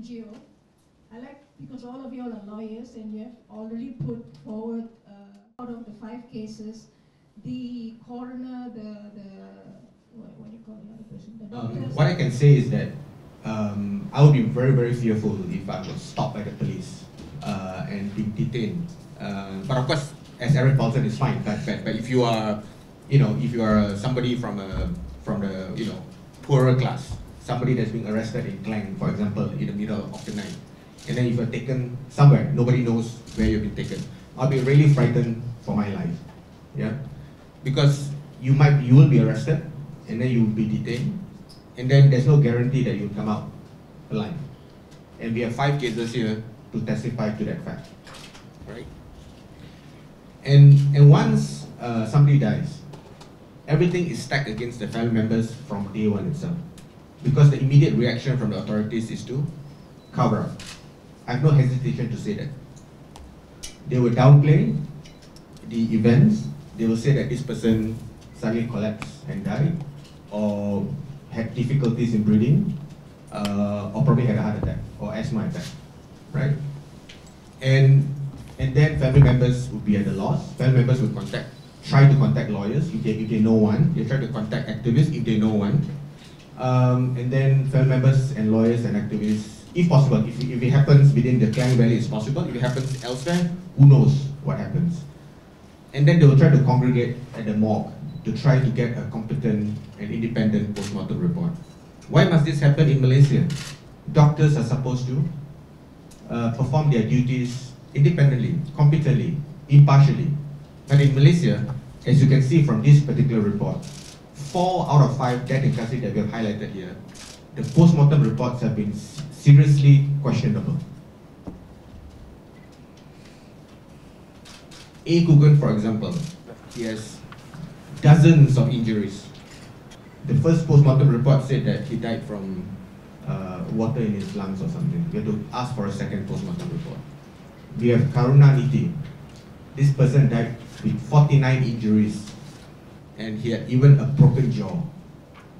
NGO. I like, because all of you all are lawyers and you have already put forward, out of the 5 cases, the coroner, what do you call the other person? The doctors. What I can say is that I would be very, very fearful if I was stopped by the police and being detained. But of course, as Eric Paulsen is fine, but if you are, if you are somebody from the poorer class, somebody that's being arrested in Klang, for example, in the middle of the night, and then if you're taken somewhere, nobody knows where you've been taken, I'll be really frightened for my life, yeah, because you will be arrested, and then you will be detained, and then there's no guarantee that you'll come out alive. And we have 5 cases here to testify to that fact, right? And once somebody dies, everything is stacked against the family members from day one itself, because the immediate reaction from the authorities is to cover up. I have no hesitation to say that. They will downplay the events. They will say that this person suddenly collapsed and died, or had difficulties in breathing, or probably had a heart attack or asthma attack, right? And then family members would be at a loss. Family members would try to contact lawyers if they know one. They try to contact activists if they know one. And then family members and lawyers and activists, if possible, if it happens within the Klang Valley, it's possible. If it happens elsewhere, who knows what happens. And then they will try to congregate at the morgue to try to get a competent and independent post-mortem report. Why must this happen in Malaysia? Doctors are supposed to perform their duties independently, competently, impartially. But in Malaysia, as you can see from this particular report, 4 out of 5 death in custody that we have highlighted here, the post-mortem reports have been seriously questionable. A. Kugan, for example, he has dozens of injuries. The first post-mortem report said that he died from water in his lungs or something. We have to ask for a second post-mortem report. We have Karuna Niti. This person died with 49 injuries, and he had even a broken jaw.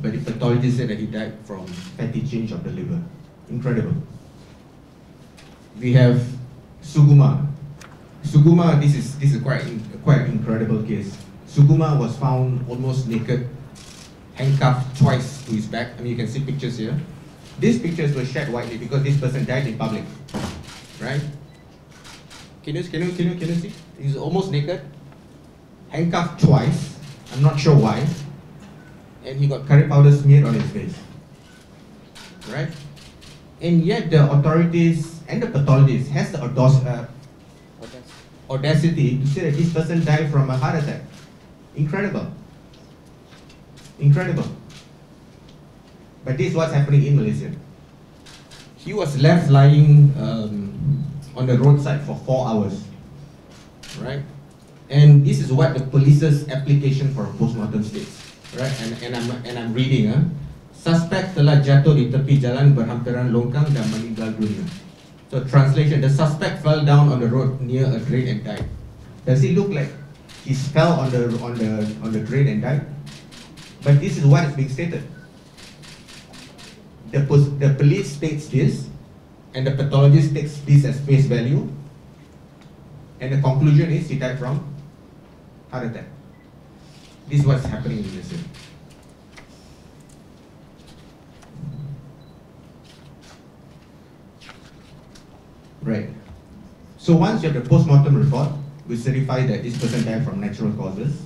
But the pathologist said that he died from fatty change of the liver. Incredible. We have Sakuma. Sakuma, this is quite an incredible case. Sakuma was found almost naked, handcuffed twice to his back. I mean, you can see pictures here. These pictures were shared widely because this person died in public, right? Can you see? He's almost naked, handcuffed twice. I'm not sure why. And he got curry powder smeared on his face, right? And yet the authorities and the pathologists has the audacity to say that this person died from a heart attack. Incredible. Incredible. But this is what's happening in Malaysia. He was left lying on the roadside for 4 hours, right? And this is what the police's application for a postmortem states, right? And I'm reading, suspect telah jatuh di tepi jalan berhampiran longkang dan meninggal dunia. So translation, the suspect fell down on the road near a drain and died. Does it look like he fell on the drain and died? But this is what is being stated. The police states this, and the pathologist takes this as face value, and the conclusion is he died from heart attack. This is what's happening in this. Right. So once you have the post-mortem report, we certify that this person died from natural causes,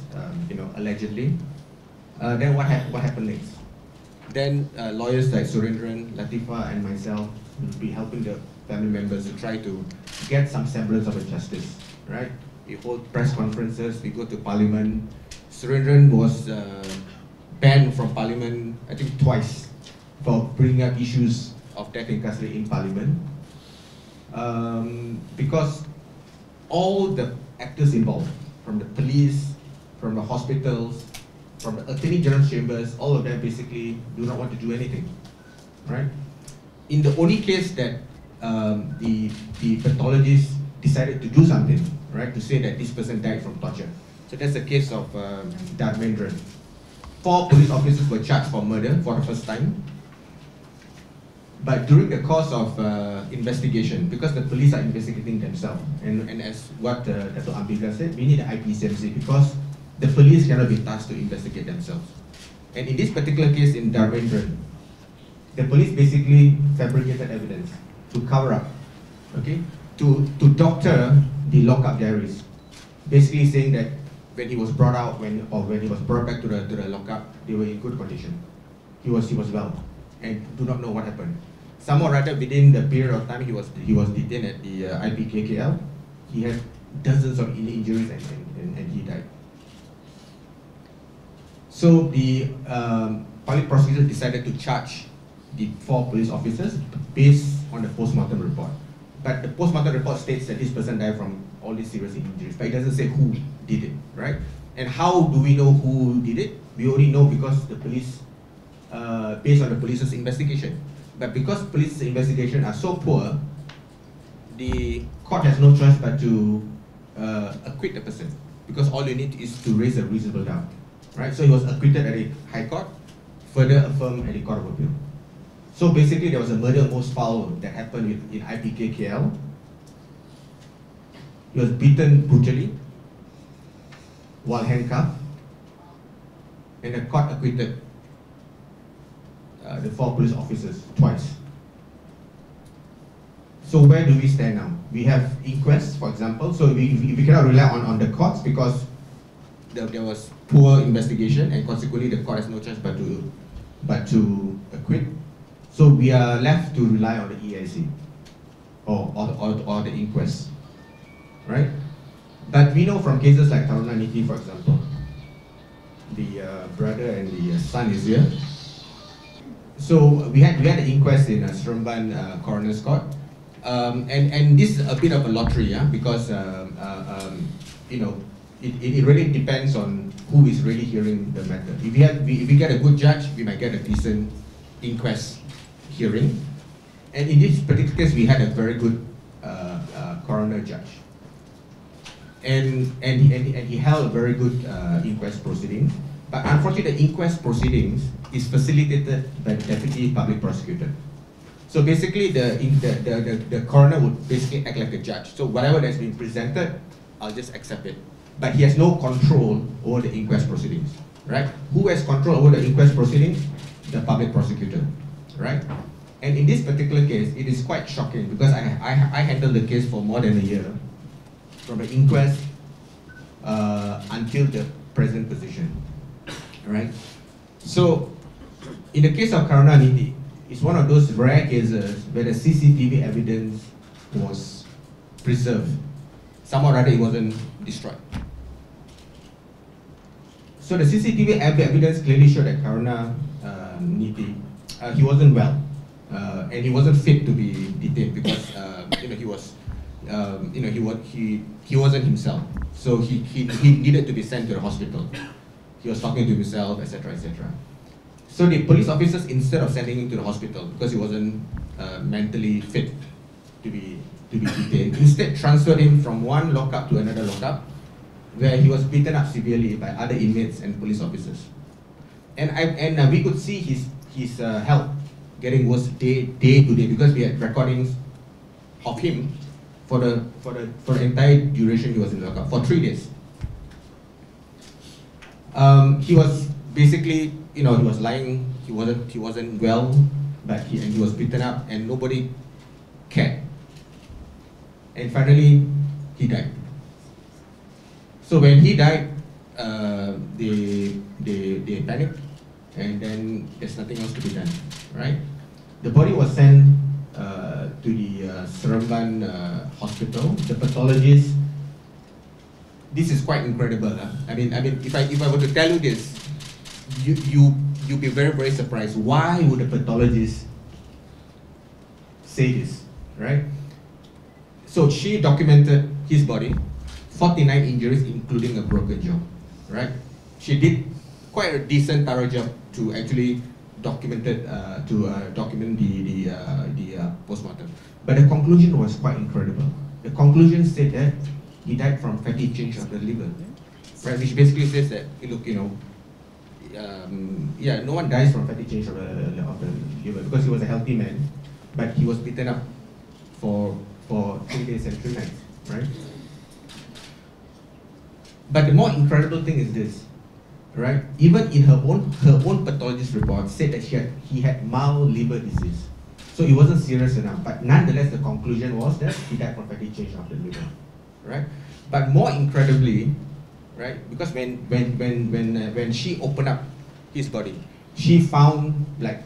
allegedly. Then what happened next? Then lawyers like Surendran, Latifa, and myself will be helping the family members to try to get some semblance of a justice, right? We hold press conferences, we go to Parliament. Surendran was banned from Parliament, I think twice, for bringing up issues of death in custody in Parliament. Because all the actors involved, from the police, from the hospitals, from the Attorney General's chambers, all of them basically do not want to do anything, right? In the only case that the pathologist decided to do something, right, to say that this person died from torture. So that's the case of Dharmendran. 4 police officers were charged for murder for the first time. But during the course of investigation, because the police are investigating themselves, and as what Dato' Ambiga said, we need the IPCMC because the police cannot be tasked to investigate themselves. And in this particular case in Dharmendran, the police basically fabricated evidence to cover up, okay, to doctor the lockup diaries, basically saying that when he was brought out, when he was brought back to the lockup, they were in good condition. He was well, and do not know what happened. Somewhat rather within the period of time he was detained at the IPKKL, he had dozens of injuries and he died. So the public prosecutor decided to charge the 4 police officers based on the post-mortem report. But the post-mortem report states that this person died from all these serious injuries, but it doesn't say who did it, right? And how do we know who did it? We only know because the police, based on the police's investigation. But because police's investigation are so poor, the court has no choice but to acquit the person, because all you need is to raise a reasonable doubt, right? So he was acquitted at the High Court, further affirmed at the Court of Appeal. So basically there was a murder most foul that happened in IPKKL. He was beaten brutally while handcuffed, and the court acquitted the 4 police officers twice. So where do we stand now? We have Inquest, for example. So we cannot rely on the courts because there was poor investigation, and consequently the court has no choice but to acquit. So we are left to rely on the EIC or the Inquest, right? But we know from cases like Karunanidhi, for example, the brother and the son is here. So we had the inquest in Seremban Coroner's Court, and this is a bit of a lottery, yeah, because you know, it really depends on who is really hearing the matter. If we get a good judge, we might get a decent inquest hearing, and in this particular case, we had a very good coroner judge, and he held a very good inquest proceeding. But unfortunately, the inquest proceedings is facilitated by the deputy public prosecutor. So basically, the coroner would basically act like a judge. So whatever that's been presented, I'll just accept it. But he has no control over the inquest proceedings, right? Who has control over the inquest proceedings? The public prosecutor, right? And in this particular case, it is quite shocking because I handled the case for more than a year, from the inquest until the present position. Right? So, in the case of Karunanidhi, it's one of those rare cases where the CCTV evidence was preserved. Somehow or other, it wasn't destroyed. So the CCTV evidence clearly showed that Karunanidhi, he wasn't well, and he wasn't fit to be detained because you know, he was, you know, he wasn't himself. So he needed to be sent to the hospital. He was talking to himself, etc., etc. So the police officers, instead of sending him to the hospital because he wasn't mentally fit to be detained, instead transferred him from one lockup to another lockup, where he was beaten up severely by other inmates and police officers. And we could see his health getting worse day to day because we had recordings of him for the entire duration he was in the lockup, for 3 days. He was basically, you know, he was lying. He wasn't well, but he was beaten up, and nobody cared. And finally, he died. So when he died, they panicked, and then there's nothing else to be done, right? The body was sent to the Seremban hospital. The pathologist. This is quite incredible. I mean, if I were to tell you this, you'd be very, very surprised. Why would a pathologist say this, right? So she documented his body, 49 injuries, including a broken jaw, right? She did quite a decent, thorough job to actually document the postmortem. But the conclusion was quite incredible. The conclusion said that he died from fatty change of the liver, right? Which basically says that, look, you know, yeah, no one dies from fatty change of the liver because he was a healthy man. but he was beaten up for 3 days and 3 nights, right? But the more incredible thing is this, right? Even in her own pathologist report said that he had mild liver disease. So it wasn't serious enough, but nonetheless the conclusion was that he died from fatty change of the liver, right? But more incredibly, right, because when she opened up his body, she found like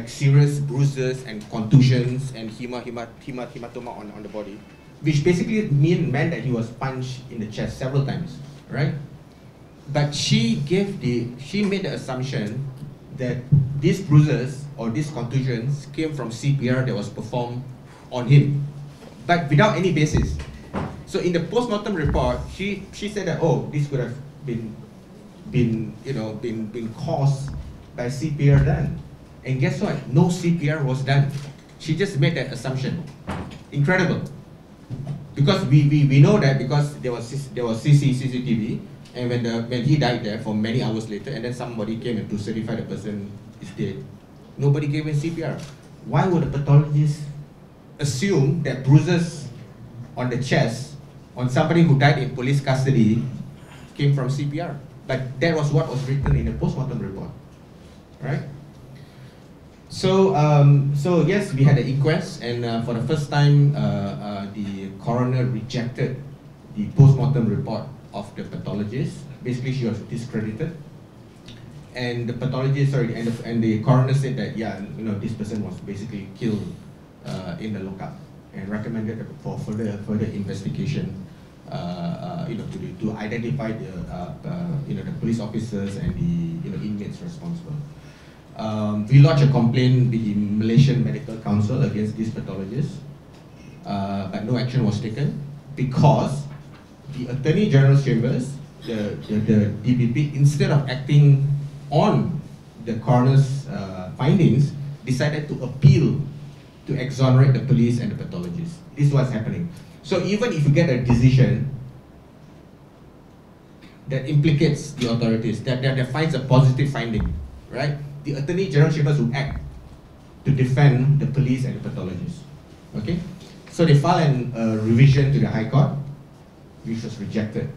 serious bruises and contusions and hematoma on the body, which basically meant that he was punched in the chest several times, right? But she made the assumption that these bruises or these contusions came from CPR that was performed on him, but without any basis. So in the post-mortem report, she said that, oh, this could have been caused by CPR done. And guess what? No CPR was done. She just made that assumption. Incredible. Because we know that because there was CCTV, and when he died there for many hours later, and then somebody came in to certify the person is dead, nobody gave him CPR. Why would a pathologist assume that bruises on the chest on somebody who died in police custody came from CPR? But that was what was written in the post-mortem report, right? So yes, we had an inquest, and for the first time, the coroner rejected the post-mortem report of the pathologist. Basically, she was discredited, and the pathologist, and the coroner said that this person was basically killed in the lockup, and recommended for further investigation, to identify the police officers and the inmates responsible. We lodged a complaint with the Malaysian Medical Council against this pathologist, but no action was taken because the Attorney General's Chambers, the DPP, instead of acting on the coroner's findings, decided to appeal to exonerate the police and the pathologist. This is what's happening. So even if you get a decision that implicates the authorities, that finds a positive finding, right? The Attorney General Chambers will act to defend the police and the pathologists. Okay? So they filed a revision to the High Court, which was rejected.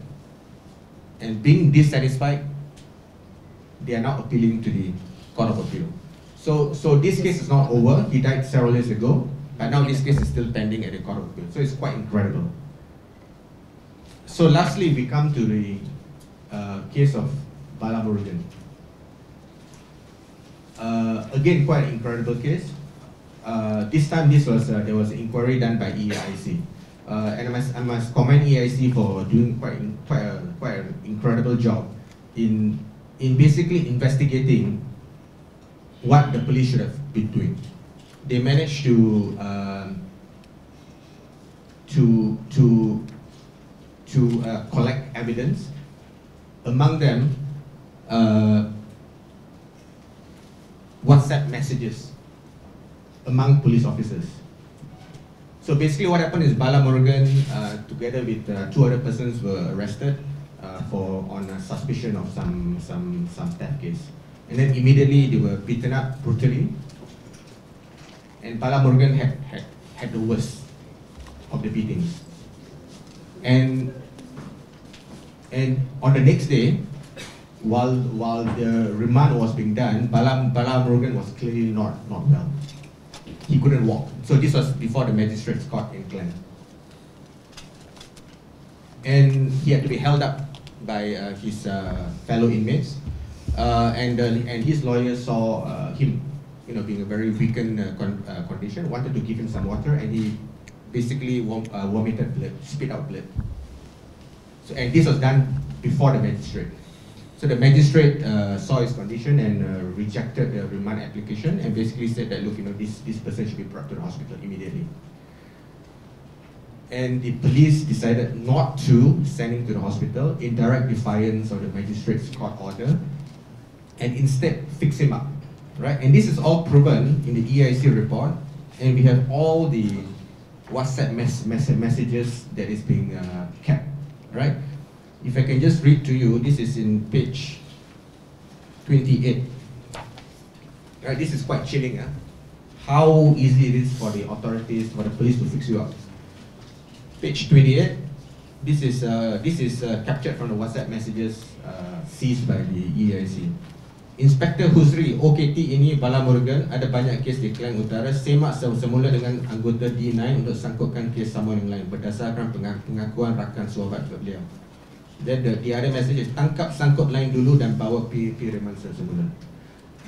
And being dissatisfied, they are now appealing to the Court of Appeal. So this case is not over. He died several years ago, but now this case is still pending at the Court of Appeal. So it's quite incredible. So lastly, we come to the case of Bala Murugan. Again, quite an incredible case. This time, there was an inquiry done by EIC, and I must commend EIC for doing quite an incredible job in basically investigating what the police should have been doing. They managed to collect evidence. Among them, WhatsApp messages among police officers. So basically what happened is Bala Murugan, together with 2 other persons, were arrested on a suspicion of some theft case. And then immediately they were beaten up brutally. And Bala Murugan had the worst of the beatings. And on the next day, while the remand was being done, Bala Murugan was clearly not well. He couldn't walk. So this was before the magistrate's court in Klang. And he had to be held up by his fellow inmates. And his lawyer saw him, being a very weakened condition, wanted to give him some water, and he basically vomited blood, spit out blood. So, and this was done before the magistrate. So the magistrate saw his condition and rejected the remand application and basically said that, look, this person should be brought to the hospital immediately. And the police decided not to send him to the hospital in direct defiance of the magistrate's court order, and instead fix him up, right? And this is all proven in the EIC report, and we have all the WhatsApp messages that is being kept, right? If I can just read to you, this is in page 28. Right, this is quite chilling. how easy it is for the authorities, for the police to fix you up. Page 28. This is captured from the WhatsApp messages seized by the EIC. Inspektor Husri, OKT ini Bala Murugan, ada banyak kes di Klang Utara, semak semula dengan anggota D9 untuk sangkutkan kes sama yang lain berdasarkan pengakuan rakan sahabat beliau. Then the other message is tangkap sangkut lain dulu dan bawa pergi remansa semula.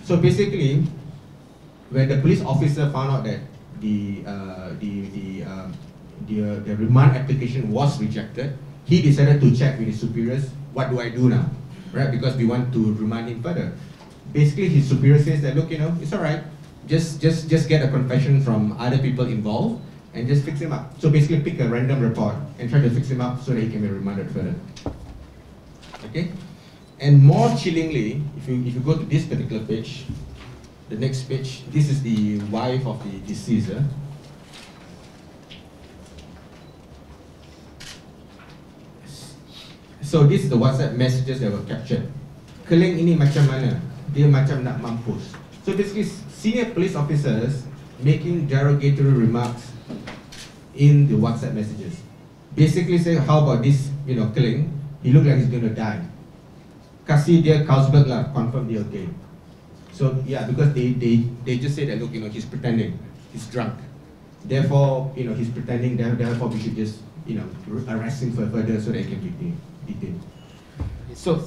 So basically, when the police officer found out that the remand application was rejected, he decided to check with his superiors, what do I do now? Right, because we want to remand him further. Basically, his superior says that, look, it's all right. Just get a confession from other people involved and just fix him up. So basically, pick a random report and try to fix him up so that he can be remanded further. Okay. And more chillingly, if you go to this particular page, the next page, this is the wife of the deceased. So this is the WhatsApp messages that were captured. Keling ini macam mana? Dia macam nak mampus. So basically, senior police officers making derogatory remarks in the WhatsApp messages. Basically say, how about this, Keling? He looked like he's going to die. Kasih dia Carlsberg lah, confirm dia okay. So yeah, because they just say that, look, he's pretending, he's drunk. Therefore, he's pretending. Therefore, we should just, arrest him further so that he can be detained. So,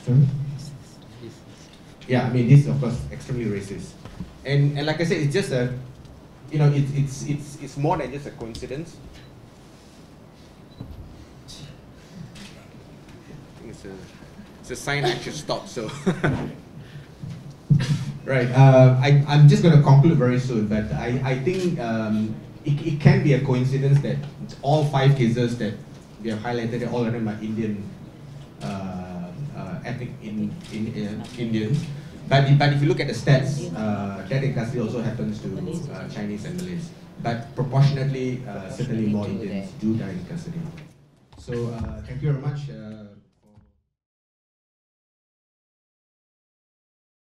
sorry? Yeah, I mean, this is of course extremely racist, and like I said, it's just a, it's more than just a coincidence. I think it's a sign I should stop. So, right, I'm just going to conclude very soon, but I think it can be a coincidence that it's all 5 cases that we have highlighted. All of them are Indian. Ethnic Indians, but if you look at the stats, death in custody also happens to Chinese and Malays, but proportionately, certainly more Indians do die in custody. So thank you very much.